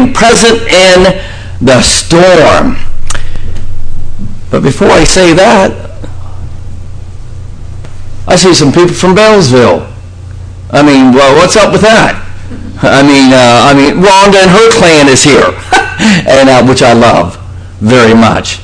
being present in the storm. But before I say that, I see some people from Bellsville. I mean, well, what's up with that? I mean, Rhonda and her clan is here, and which I love very much.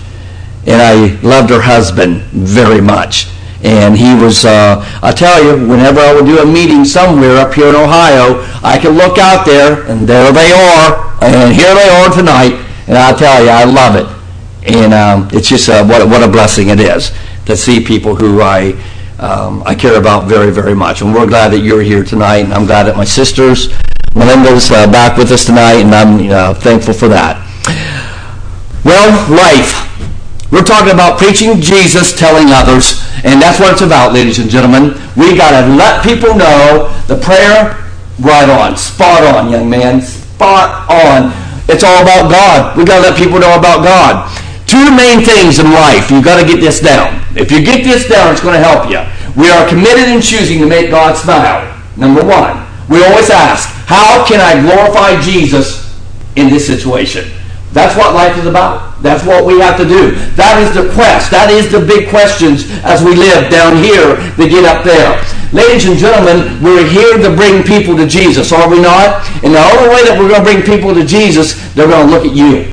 And I loved her husband very much. And he was, I tell you, whenever I would do a meeting somewhere up here in Ohio, I could look out there, and there they are, and here they are tonight. And I tell you, I love it. And it's just what a blessing it is to see people who I care about very, very much. And we're glad that you're here tonight, and I'm glad that my sisters, Melinda's back with us tonight, and I'm thankful for that. Well, life. We're talking about preaching Jesus, telling others, and that's what it's about, ladies and gentlemen. We got to let people know the prayer, right on, spot on, young man, spot on. It's all about God. We got to let people know about God. Two main things in life. You've got to get this down. If you get this down, it's going to help you. We are committed in choosing to make God smile. Number one, we always ask, how can I glorify Jesus in this situation? That's what life is about. That's what we have to do. That is the quest. That is the big questions as we live down here to get up there. Ladies and gentlemen, we're here to bring people to Jesus, are we not? And the only way that we're going to bring people to Jesus, they're going to look at you.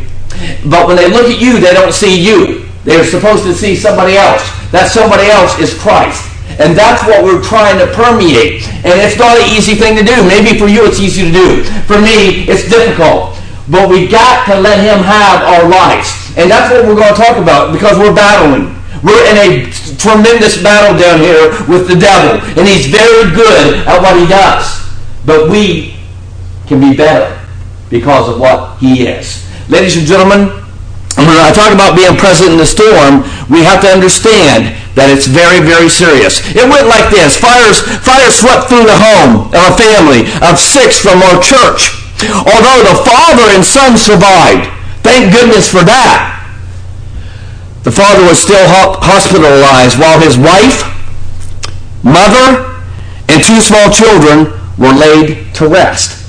But when they look at you, they don't see you. They're supposed to see somebody else. That somebody else is Christ. And that's what we're trying to permeate. And it's not an easy thing to do. Maybe for you it's easy to do. For me, it's difficult. But we got to let him have our lives. And that's what we're going to talk about, because we're battling. We're in a tremendous battle down here with the devil. And he's very good at what he does. But we can be better because of what he is. Ladies and gentlemen, when I talk about being present in the storm, we have to understand that it's very, very serious. It went like this. Fire swept through the home of a family of 6 from our church. Although the father and son survived. Thank goodness for that. The father was still hospitalized while his wife, mother, and 2 small children were laid to rest.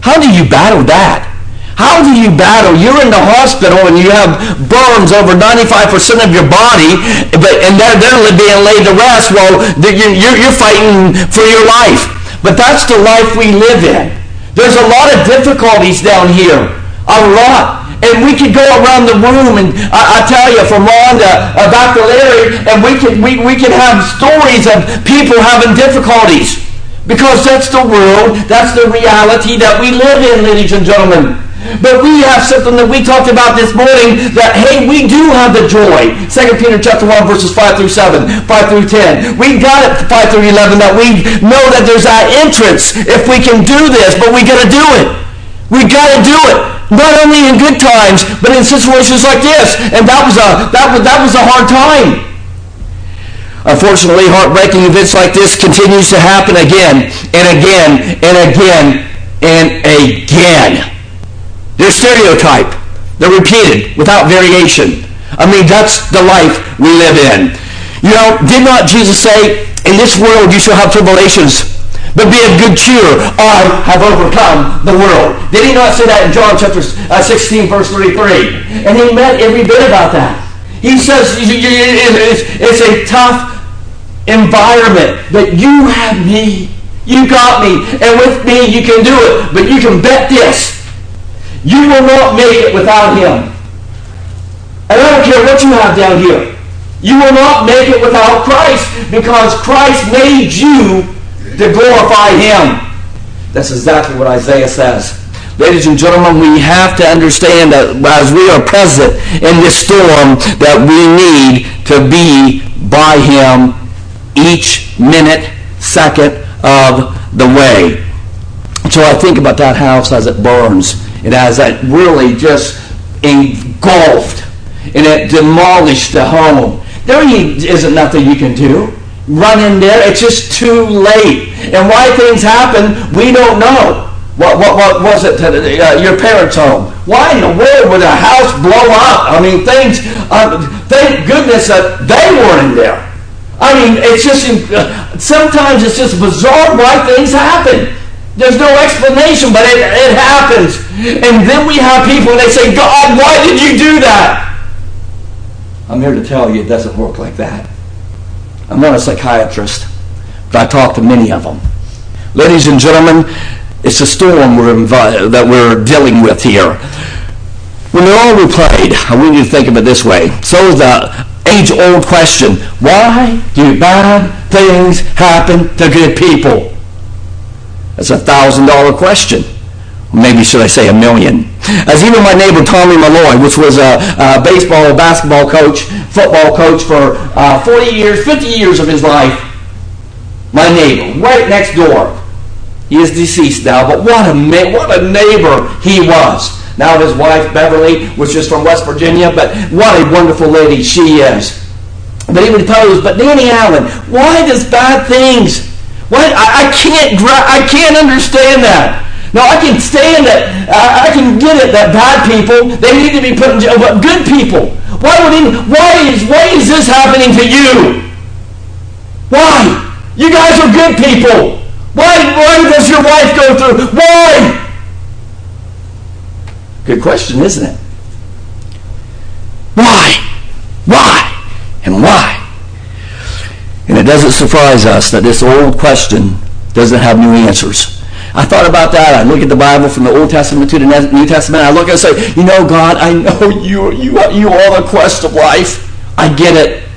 How do you battle that? How do you battle? You're in the hospital and you have burns over 95% of your body, and they're being laid to rest while you're fighting for your life. But that's the life we live in. There's a lot of difficulties down here. A lot. And we could go around the room, and I tell you, from Rhonda back to Larry, and we can have stories of people having difficulties. Because that's the world, that's the reality that we live in, ladies and gentlemen. But we have something that we talked about this morning, that, hey, we do have the joy. 2 Peter chapter 1, verses 5 through 7, 5 through 10. We got it 5 through 11, that we know that there's that entrance if we can do this, but we got to do it. We got to do it. Not only in good times, but in situations like this. And that was a hard time. Unfortunately, heartbreaking events like this continues to happen again and again and again and again. They're stereotyped. They're repeated without variation. I mean, that's the life we live in. You know, did not Jesus say, in this world you shall have tribulations, but be of good cheer, I have overcome the world. Did he not say that in John chapter 16, verse 33? And he meant every bit about that. He says it's a tough environment, but you have me. You got me. And with me you can do it. But you can bet this. You will not make it without him. And I don't care what you have down here. You will not make it without Christ, because Christ made you to glorify him. That's exactly what Isaiah says. Ladies and gentlemen, we have to understand that as we are present in this storm, that we need to be by him each minute, second of the way. So I think about that house as it burns. It has that really just engulfed, and it demolished the home. There isn't nothing you can do. Run in there. It's just too late. And why things happen, we don't know. What was it to your parents' home? Why in the world would a house blow up? I mean, things. Thank goodness that they weren't in there. I mean, it's just sometimes it's just bizarre why things happen. There's no explanation, but it happens. And then we have people and they say, God, why did you do that? I'm here to tell you it doesn't work like that. I'm not a psychiatrist, but I talk to many of them. Ladies and gentlemen, it's a storm that we're dealing with here. When they're all replayed, I want you to think of it this way. So the age-old question, why do bad things happen to good people? That's a $1,000 question. Maybe should I say $1 million. As even my neighbor Tommy Malloy, which was a baseball, basketball coach, football coach for 40 years, 50 years of his life, my neighbor, right next door. He is deceased now, but what a neighbor he was. Now his wife, Beverly, was just from West Virginia, but what a wonderful lady she is. But he would tell us, but Danny Allen, why does bad things? Why I can't understand that. Now I can stand it. I can get it that bad people, they need to be put in jail, but good people. Why is this happening to you? Why? You guys are good people. Why does your wife go through? Why? Good question, isn't it? Why? And why? And it doesn't surprise us that this old question doesn't have new answers. I thought about that. I look at the Bible from the Old Testament to the New Testament. I look and say, you know, God, I know you are the quest of life. I get it.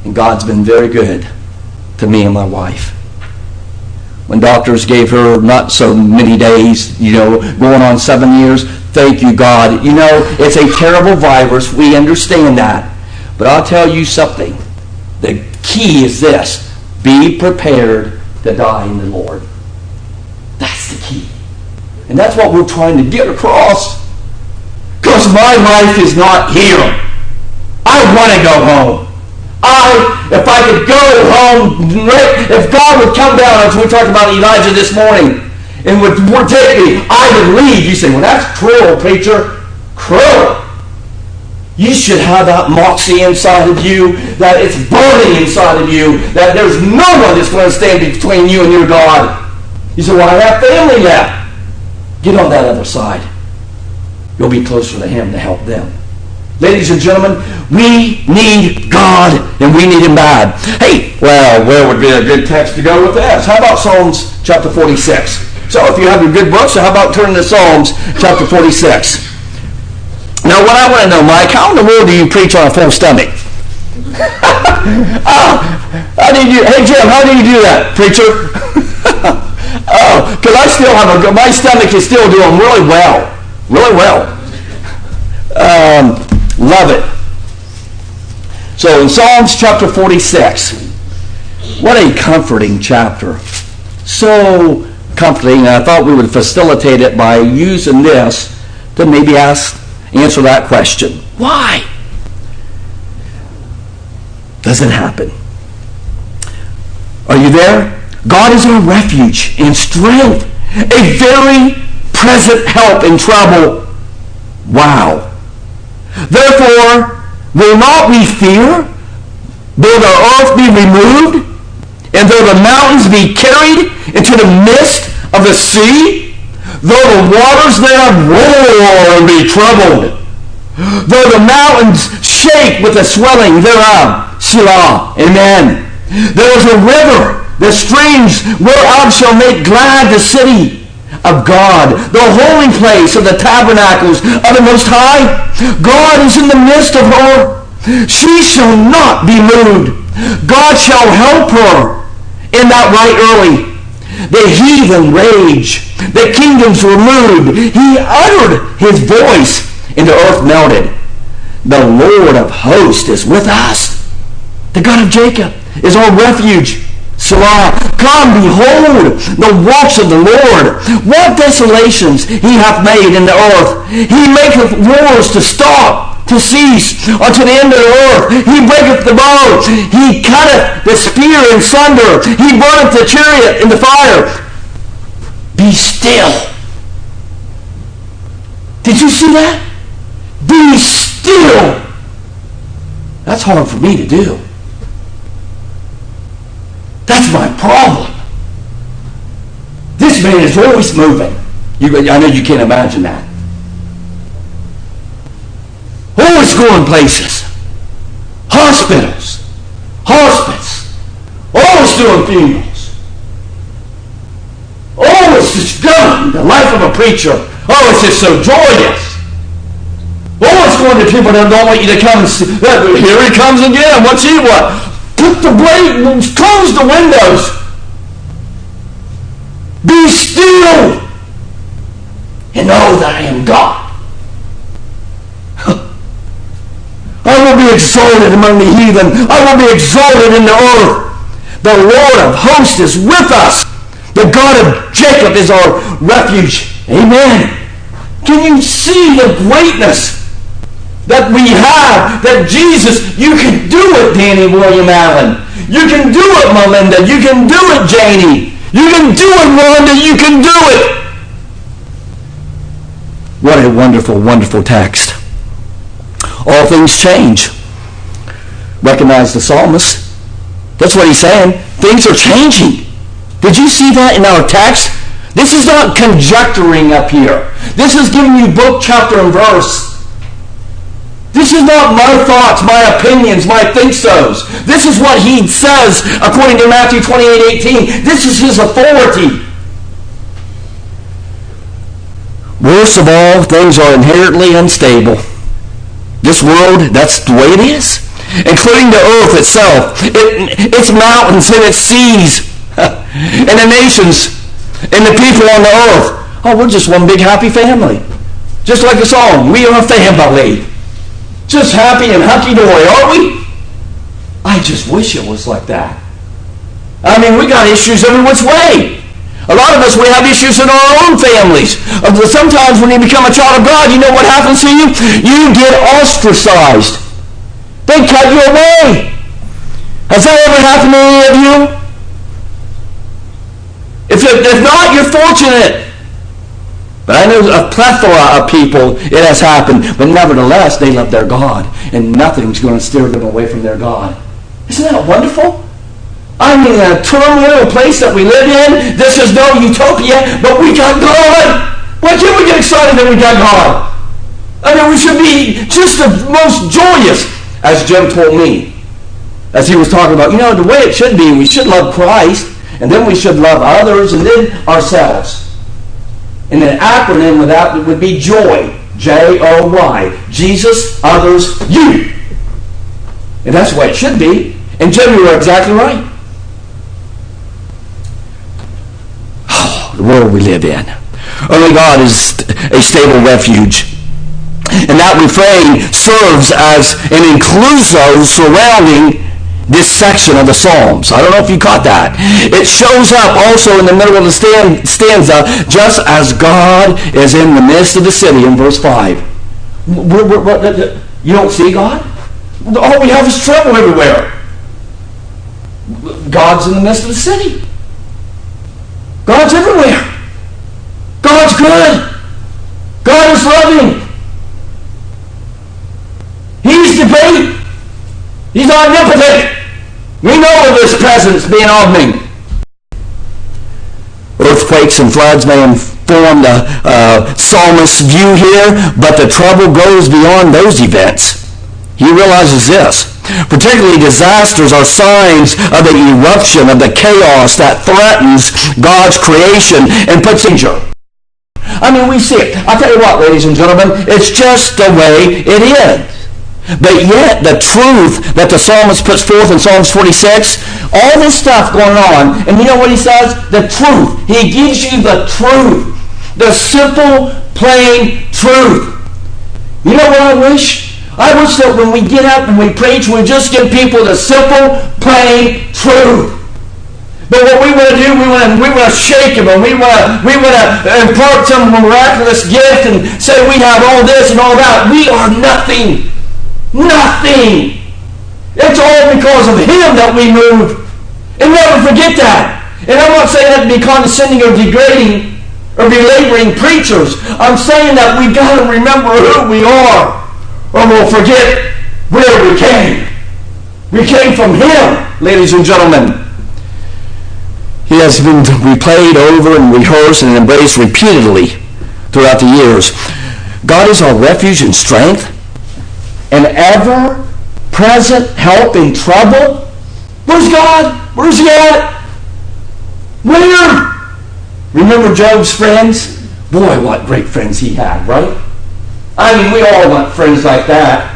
And God's been very good to me and my wife. When doctors gave her not so many days, going on 7 years, thank you, God. It's a terrible virus. We understand that. But I'll tell you something. The key is this. Be prepared to die in the Lord. That's the key. And that's what we're trying to get across. Because my life is not here. I want to go home. If I could go home, if God would come down, as we talked about Elijah this morning, and would take me, I would leave. You say, well, that's cruel, preacher. Cruel. You should have that moxie inside of you, that it's burning inside of you, that there's no one that's going to stand between you and your God. You say, well, I have family now. Get on that other side. You'll be closer to Him to help them. Ladies and gentlemen, we need God, and we need Him bad. Hey, well, where would be a good text to go with this? How about Psalms chapter 46? So if you have your good books, how about turning to Psalms chapter 46? Now, what I want to know, Mike, how in the world do you preach on a full stomach? Hey, Jim, how do you do that, preacher? Because I still have my stomach is still doing really well. Really well. Love it. So in Psalms chapter 46, what a comforting chapter. So comforting. I thought we would facilitate it by using this to maybe answer that question. Why does it happen? Are you there? God is our refuge and strength, a very present help in trouble. Wow. Therefore, will not we fear, though the earth be removed, and though the mountains be carried into the midst of the sea, though the waters thereof roar and be troubled, though the mountains shake with the swelling thereof. Selah. Amen. There is a river, the streams whereof shall make glad the city of God, the holy place of the tabernacles of the Most High. God is in the midst of her. She shall not be moved. God shall help her in that right early. The heathen rage. The kingdoms were moved. He uttered his voice, and the earth melted. The Lord of hosts is with us. The God of Jacob is our refuge. Selah. Come, behold the works of the Lord. What desolations he hath made in the earth. He maketh wars to stop, to cease, unto the end of the earth. He breaketh the bow. He cutteth the spear in sunder. He burneth the chariot in the fire. Be still. Did you see that? Be still. That's hard for me to do. That's my problem. This This man is always moving. I know you can't imagine that. Always going places. Hospitals. Hospice. Always doing funerals. Always just going. The life of a preacher. Oh, it's just so joyous. Always going to people that don't want you to come and see. Here he comes again. What's he want? Put the blade and close the windows. Be still and know that I am God. I will be exalted among the heathen. I will be exalted in the earth. The Lord of hosts is with us. The God of Jacob is our refuge. Amen. Can you see the greatness that we have? That Jesus, you can do it, Danny William Allen. You can do it, Melinda. You can do it, Janie. You can do it, Rhonda. You can do it. What a wonderful, wonderful text. All things change. Recognize the psalmist. That's what he's saying. Things are changing. Did you see that in our text? This is not conjecturing up here. This is giving you book, chapter, and verse. This is not my thoughts, my opinions, my think-sos. This is what he says according to Matthew 28:18. This is his authority. Worst of all, things are inherently unstable. This world, that's the way it is. Including the earth itself, its mountains and its seas, and the nations, and the people on the earth. Oh, we're just one big happy family. Just like the song, we are a family. Just happy and hunky-dory, aren't we? I just wish it was like that. I mean, we got issues every which way. A lot of us, we have issues in our own families. Sometimes when you become a child of God, you know what happens to you? You get ostracized. They cut you away. Has that ever happened to any of you? If not, you're fortunate. But I know a plethora of people it has happened. But nevertheless, they love their God. And nothing's going to steer them away from their God. Isn't that wonderful? I mean, a turmoil place that we live in, this is no utopia, but we got God. Why can't we get excited that we got God? I mean, we should be just the most joyous, as Jim told me, as he was talking about, the way it should be, we should love Christ, and then we should love others, and then ourselves. And an acronym with that would be JOY, J-O-Y, Jesus, others, you. And that's the way it should be. And Jim, you were exactly right. The world we live in. Only God is a stable refuge. And that refrain serves as an incluso surrounding this section of the Psalms. I don't know if you caught that. It shows up also in the middle of the stanza, just as God is in the midst of the city in verse 5. You don't see God? All we have is trouble everywhere. God's in the midst of the city. God's everywhere. God's good. God is loving. He's the great. He's omnipotent. We know of his presence being omni. Earthquakes and floods may inform the psalmist's view here, but the trouble goes beyond those events. He realizes this. Particularly disasters are signs of the eruption of the chaos that threatens God's creation and puts in danger. I mean, we see it. I'll tell you what, ladies and gentlemen, it's just the way it is. But yet, the truth that the psalmist puts forth in Psalms 46, all this stuff going on, and you know what he says? The truth. He gives you the truth. The simple, plain truth. You know what I wish? I wish that when we get up and we preach, we just give people the simple, plain truth. But what we want to do, we want to shake them, and we want to impart some miraculous gift and say we have all this and all that. We are nothing. Nothing. It's all because of him that we move. And never forget that. And I'm not saying that to be condescending or degrading or belaboring preachers. I'm saying that we've got to remember who we are, or we'll forget where we came. We came from him, ladies and gentlemen. He has been replayed over and rehearsed and embraced repeatedly throughout the years. God is our refuge and strength, an ever-present help in trouble. Where's God? Where's he at? Where? Remember Job's friends? Boy, what great friends he had, right? I mean, we all want friends like that.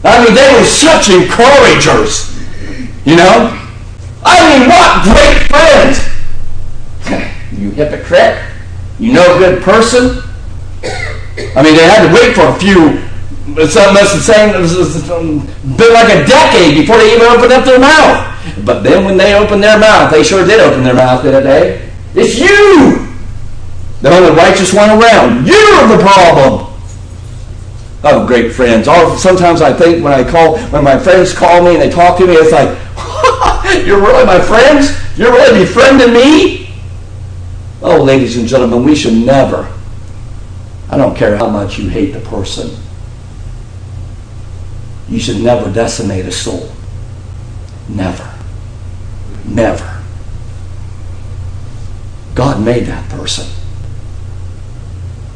I mean, they were such encouragers, you know? I mean, what great friends! You hypocrite. You no good person. I mean, they had to wait for a few, some must have saying it was been like a decade before they even opened up their mouth. But then when they opened their mouth, they sure did open their mouth the other day. It's you! The only righteous one around. You're the problem! Oh, great friends. Sometimes I think when my friends call me and they talk to me, it's like, you're really my friends? You're really befriending me? Oh, ladies and gentlemen, we should never, I don't care how much you hate the person, you should never decimate a soul. Never. Never. God made that person.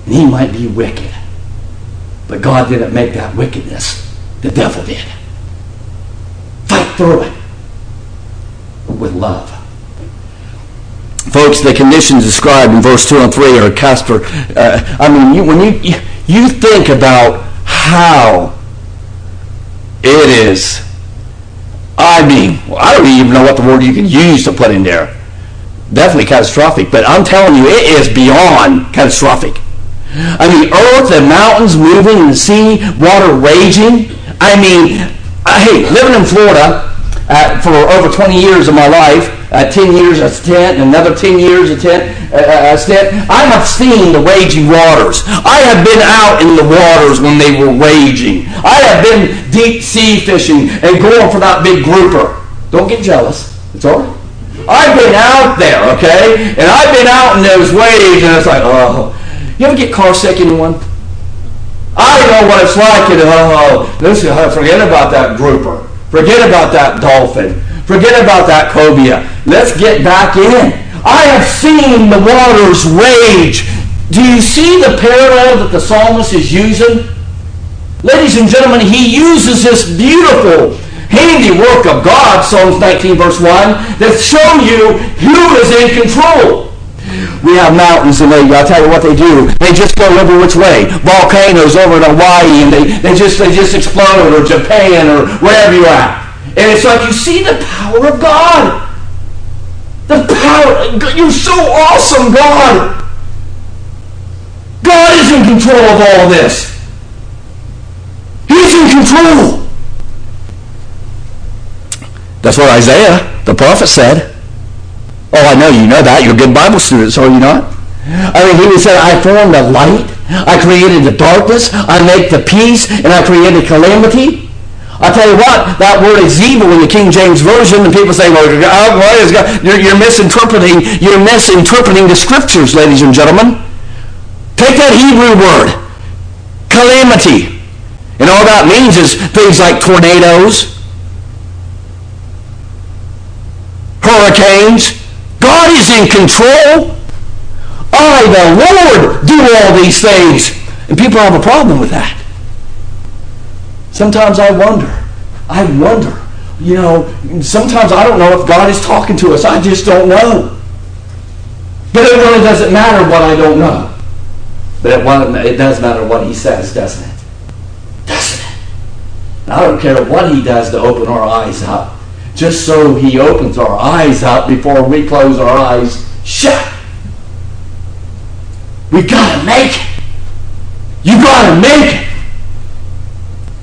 And he might be wicked. But God didn't make that wickedness. The devil did. Fight through it with love. Folks, the conditions described in verse 2 and 3 are cast for... when you think about how it is... I don't even know what the word you can use to put in there. Definitely catastrophic. But I'm telling you, it is beyond catastrophic. I mean, earth and mountains moving and the sea, water raging. I mean, hey, living in Florida for over 20 years of my life, 10 years as a tent, and another 10 years as a tent, I have seen the raging waters. I have been out in the waters when they were raging. I have been deep sea fishing and going for that big grouper. Don't get jealous. It's all right. I've been out there, okay? And I've been out in those waves, and it's like, oh. You ever get car sick, anyone? I know what it's like. Forget about that grouper. Forget about that dolphin. Forget about that cobia. Let's get back in. I have seen the waters rage. Do you see the parallel that the psalmist is using? Ladies and gentlemen, he uses this beautiful handiwork of God, Psalms 19 verse 1, that show you who is in control. We have mountains, and I'll tell you what they do. They just go every which way. Volcanoes over in Hawaii, and they just explode, or Japan, or wherever you're at. And it's like you see the power of God. The power. You're so awesome, God. God is in control of all this. He's in control. That's what Isaiah, the prophet, said. Oh, I know you know that. You're a good Bible student, so are you not? I mean, he said, I formed the light. I created the darkness. I make the peace, and I created calamity. I'll tell you what, that word is evil in the King James Version, and people say, well, what is God? You're misinterpreting the scriptures, ladies and gentlemen. Take that Hebrew word, calamity. And all that means is things like tornadoes, hurricanes. God is in control. I, the Lord, do all these things. And people have a problem with that. Sometimes I wonder, sometimes I don't know if God is talking to us. I just don't know. But it really doesn't matter what I don't know. But it does matter what he says, doesn't it? Doesn't it? And I don't care what he does to open our eyes up. Just so he opens our eyes up before we close our eyes shut. We gotta make it. You gotta make it.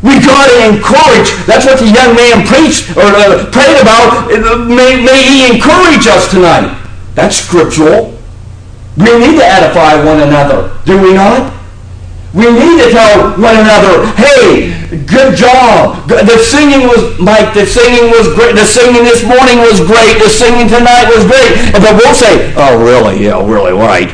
We gotta encourage. That's what the young man preached or prayed about. May he encourage us tonight. That's scriptural. We need to edify one another, do we not? We need to tell one another, hey, good job. The singing was great. The singing this morning was great. The singing tonight was great. But we'll say, oh, really? Yeah, really, right.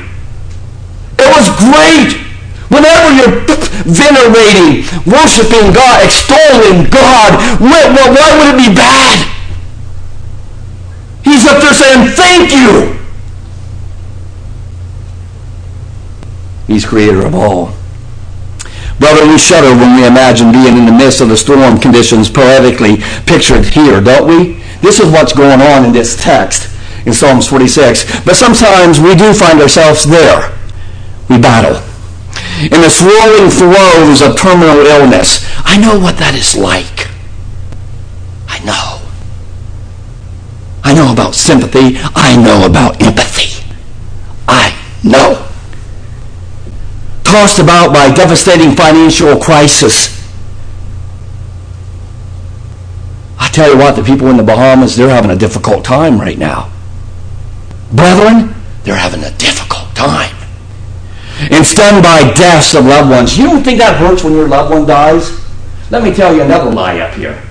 It was great. Whenever you're venerating, worshiping God, extolling God, why would it be bad? He's He's up there saying, thank you. He's creator of all. Brother, we shudder when we imagine being in the midst of the storm conditions poetically pictured here, don't we? This is what's going on in this text in Psalms 46. But sometimes we do find ourselves there. We battle. In the swirling throes of terminal illness. I know what that is like. I know. I know about sympathy. I know about empathy. I know. Tossed about by devastating financial crisis. I tell you what, the people in the Bahamas, they're having a difficult time right now. Brethren, they're having a difficult time. And stunned by deaths of loved ones. You don't think that hurts when your loved one dies? Let me tell you another lie up here.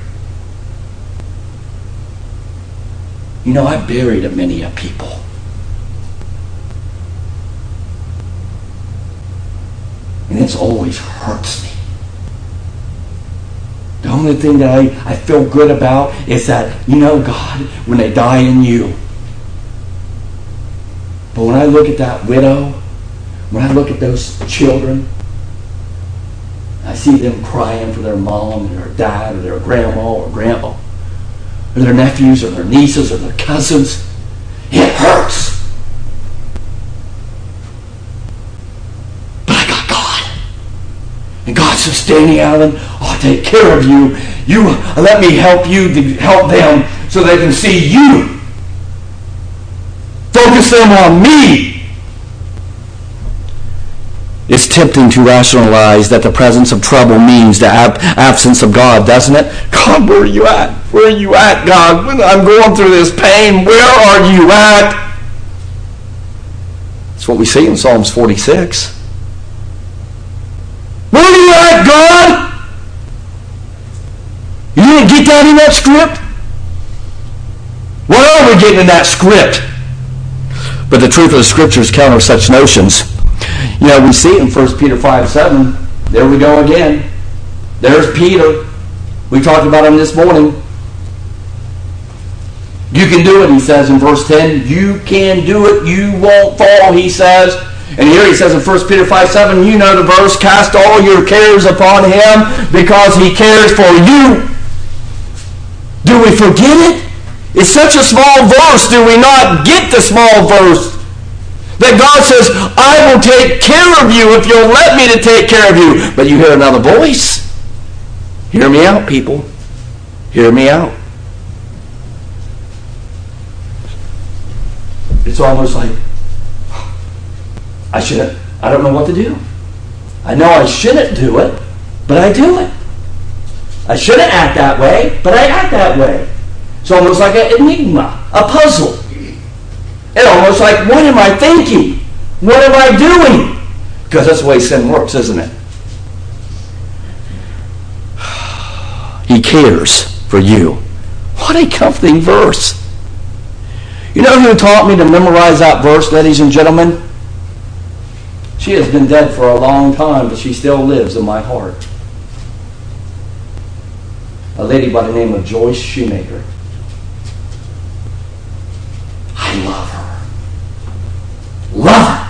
You know, I've buried many a people. And it's always hurts me. The only thing that I feel good about is that, you know, God, when they die in you. But when I look at that widow, when I look at those children, I see them crying for their mom or their dad or their grandma or grandpa, or their nephews or their nieces or their cousins. It hurts. But I got God. And God says, Danny Allen, I'll take care of you. You let me help you to help them so they can see you. Focus them on me. It's tempting to rationalize that the presence of trouble means the absence of God, doesn't it? God, where are you at? Where are you at, God? When I'm going through this pain, where are you at? That's what we see in Psalms 46. Where are you at, God? You didn't get that in that script? What are we getting in that script? But the truth of the Scriptures counter such notions. You know, we see in 1 Peter 5:7, there we go again. There's Peter. We talked about him this morning. You can do it, he says in verse 10. You can do it. You won't fall, he says. And here he says in 1 Peter 5:7, you know the verse, cast all your cares upon him because he cares for you. Do we forget it? It's such a small verse. Do we not get the small verse? That God says, I will take care of you if you'll let me to take care of you. But you hear another voice. Hear me out, people. Hear me out. It's almost like, I don't know what to do. I know I shouldn't do it, but I do it. I shouldn't act that way, but I act that way. It's almost like an enigma, a puzzle. It's almost like, what am I thinking? What am I doing? Because that's the way sin works, isn't it? He cares for you. What a comforting verse. You know who taught me to memorize that verse, ladies and gentlemen? She has been dead for a long time, but she still lives in my heart. A lady by the name of Joyce Shoemaker. I love her. Love her.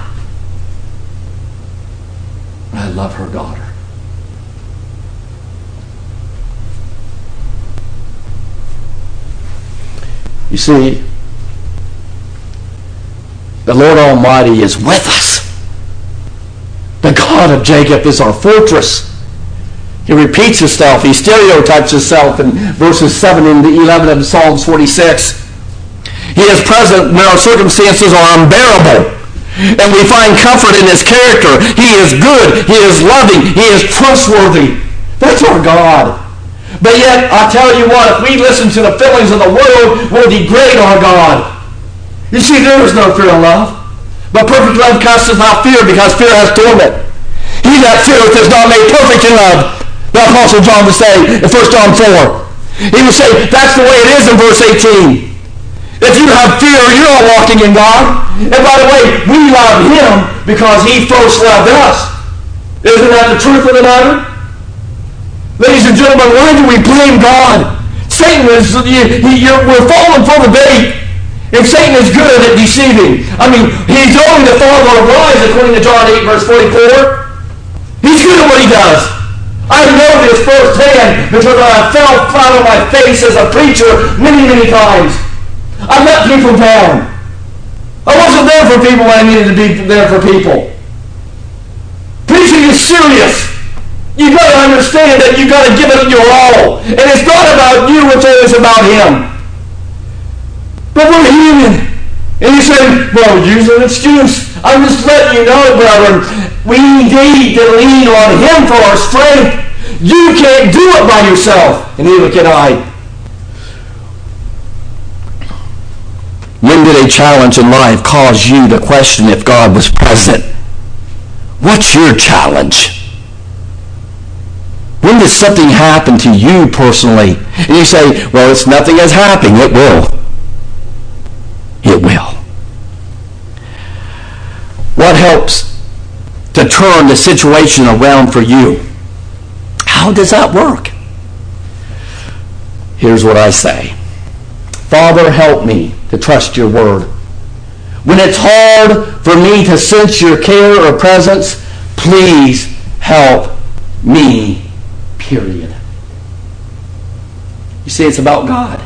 I love her daughter. You see, the Lord Almighty is with us. The God of Jacob is our fortress. He repeats himself. He stereotypes himself in verses 7 and 11 of Psalms 46. He is present when our circumstances are unbearable. And we find comfort in his character. He is good. He is loving. He is trustworthy. That's our God. But yet, I tell you what, if we listen to the feelings of the world, we'll degrade our God. You see, there is no fear in love. But perfect love casteth out fear, because fear has torment. He that feareth is not made perfect in love. The Apostle John would say in 1 John 4. He would say, that's the way it is in verse 18. If you have fear, you're not walking in God. And by the way, we love him because he first loved us. Isn't that the truth of the matter? Ladies and gentlemen, why do we blame God? Satan is, we're falling for the bait. If Satan is good at deceiving, I mean, he's only the father of lies, according to John 8, verse 44. He's good at what he does. I know this firsthand because I fell flat on my face as a preacher many, many times. I let people down. I wasn't there for people when I needed to be there for people. Preaching is serious. You've got to understand that you've got to give it your all. And it's not about you, it's always about him. But we're human. And you say, well, use an excuse. I'm just letting you know, brethren, we need to lean on him for our strength. You can't do it by yourself, and neither can I. When did a challenge in life cause you to question if God was present? What's your challenge? When did something happen to you personally? And you say, well, it's nothing has happened. It will. It will. What helps to turn the situation around for you? How does that work? Here's what I say. Father, help me to trust your word. When it's hard for me to sense your care or presence, please help me, period. You see, it's about God.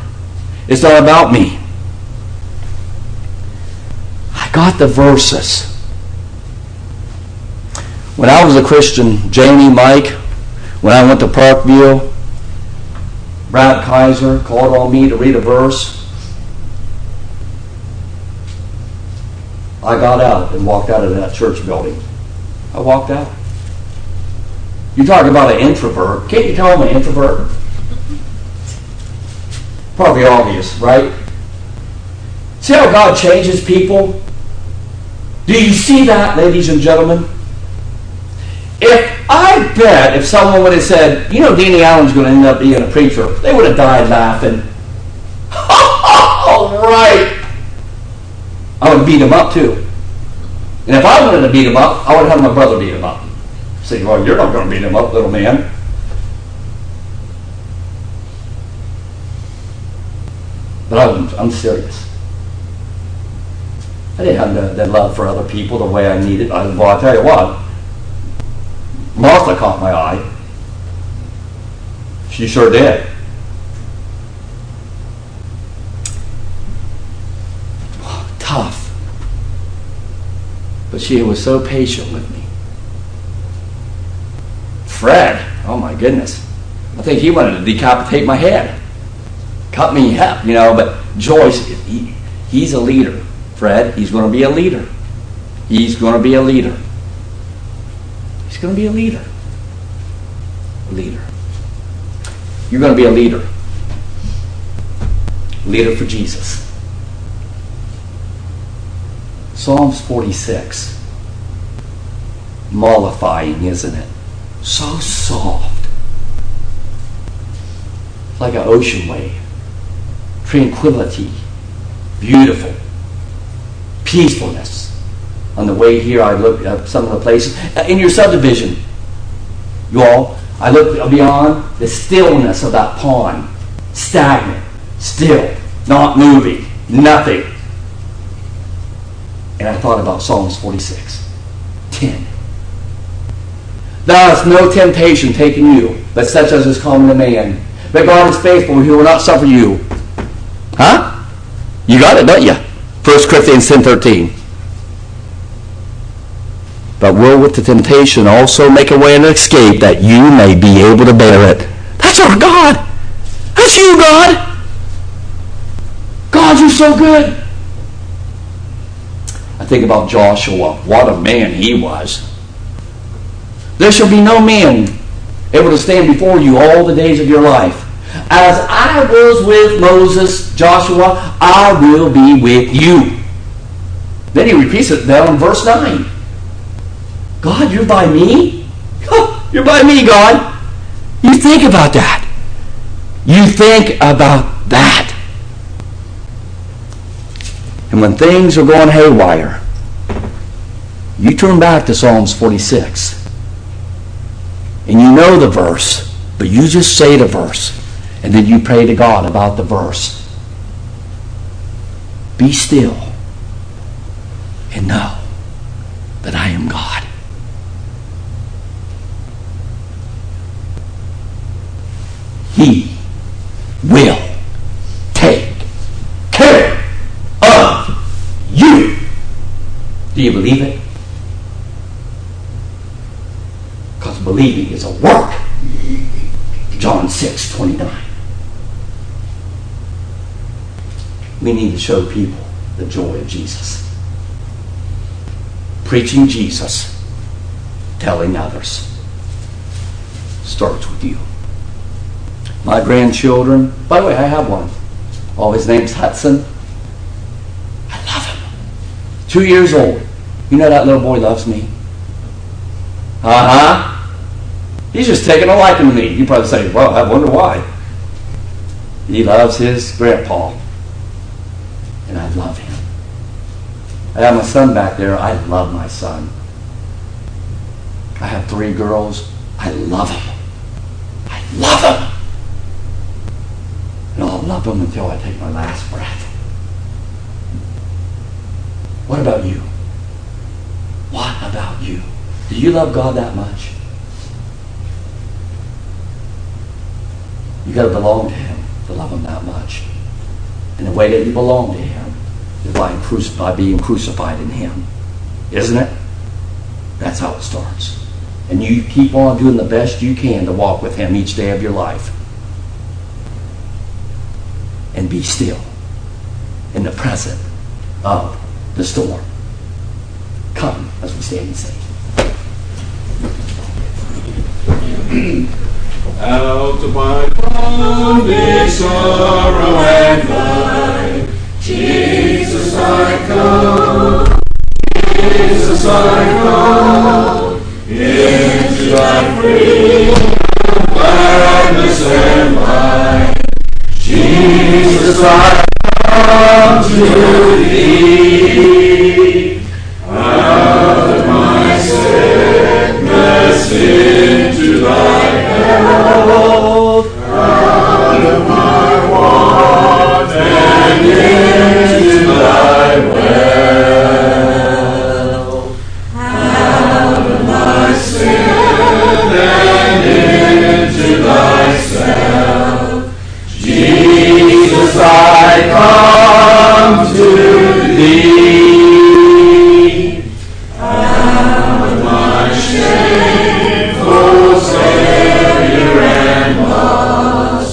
It's not about me. I got the verses. When I was a Christian, Jamie, Mike, when I went to Parkview, Brad Kaiser called on me to read a verse. I got out and walked out of that church building. I walked out. You talk about an introvert. Can't you tell I'm an introvert? Probably obvious, right? See how God changes people? Do you see that, ladies and gentlemen? I bet if someone would have said, you know, Danny Allen's going to end up being a preacher, they would have died laughing. All right. I would beat him up too. And if I wanted to beat him up, I would have my brother beat him up. Say, well, you're not going to beat him up, little man. But I'm serious. I didn't have that love for other people the way I needed. Well, I'll tell you what. Martha caught my eye. She sure did. Tough. But she was so patient with me. Fred, oh my goodness. I think he wanted to decapitate my head. Cut me up, you know, but Joyce, he's a leader. Fred, he's going to be a leader. He's going to be a leader. He's going to be a leader. A leader. You're going to be a leader. Leader for Jesus. Psalms 46. Mollifying, isn't it? So soft. Like an ocean wave. Tranquility. Beautiful. Peacefulness. On the way here, I looked at some of the places. In your subdivision, you all, I looked beyond the stillness of that pond. Stagnant. Still. Not moving. Nothing. And I thought about Psalms 46. 10. Thou hast no temptation taken you, but such as is common to man. But God is faithful, who will not suffer you. Huh? You got it, don't you? 1 Corinthians 10:13. But will with the temptation also make a way and escape, that you may be able to bear it. That's our God. That's you, God. God, you're so good. I think about Joshua. What a man he was. There shall be no man able to stand before you all the days of your life. As I was with Moses, Joshua, I will be with you. Then he repeats it down in verse 9. God, you're by me? Oh, you're by me, God. You think about that. You think about that. And when things are going haywire, you turn back to Psalms 46. And you know the verse, but you just say the verse. And then you pray to God about the verse. Be still and know that I am God. He will take care of you. Do you believe it? Because believing is a work. John 6:29. We need to show people the joy of Jesus. Preaching Jesus, telling others, starts with you. My grandchildren, by the way, I have one. Oh, his name's Hudson. I love him. 2 years old. You know that little boy loves me. He's just taking a liking to me. You probably say, well, I wonder why. He loves his grandpa. And I love him. I have my son back there. I love my son. I have 3 girls. I love them. I love them. And I'll love them until I take my last breath. What about you? What about you? Do you love God that much? You got to belong to Him to love Him that much. And the way that you belong to Him is by being crucified in Him. Isn't it? That's how it starts. And you keep on doing the best you can to walk with Him each day of your life. And be still in the presence of the storm. Come as we stand and sing. Out of my bondage, sorrow and life, Jesus I come, Jesus I come, into thy freedom, gladness and light. Jesus I come to thee, out of my sickness into thy health, out of my want and into thy wealth, out of my sin and into thyself. Jesus, I come to thee, out of my shameful Savior and loss.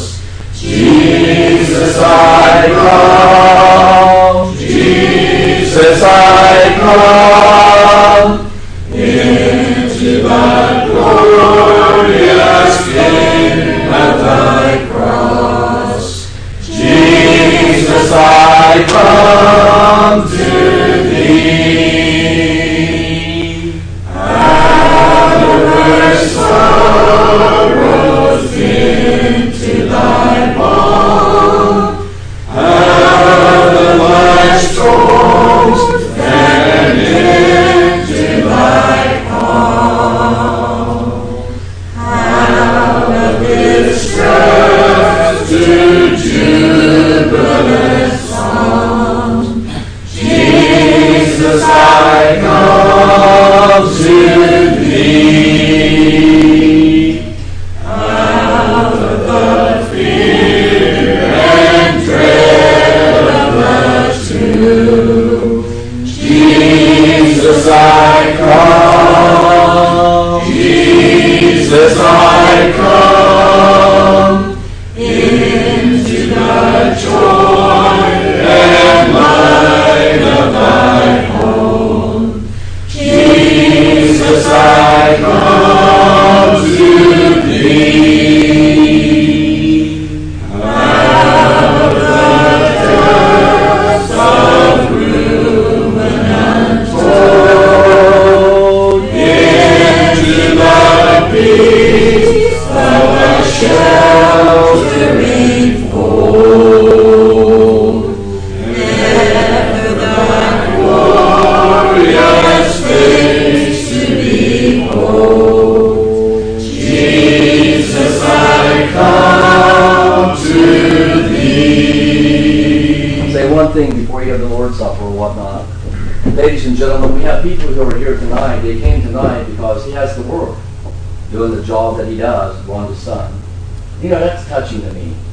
Jesus, I come, Jesus, I come, into thy glorious King at thy cross. Jesus, I come to thee, out of thy sorrows into thy balm, out of thy storms and into thy calm, out of distress to jubilant song. Jesus, I come to thee, out of the fear and dread of the tomb. Jesus, I come, Jesus, I come, into the joy and light of thy home. Jesus, I come to thee, out of the depths of ruin untold, into the peace of a sheltering fold. Ever thy glorious face to behold. Jesus, I come to thee. Say one thing before you have the Lord's Supper or whatnot. Ladies and gentlemen, we have people who are here tonight. They came tonight because he has the Word, doing the job that he does, one to Son. You know, that's touching to me.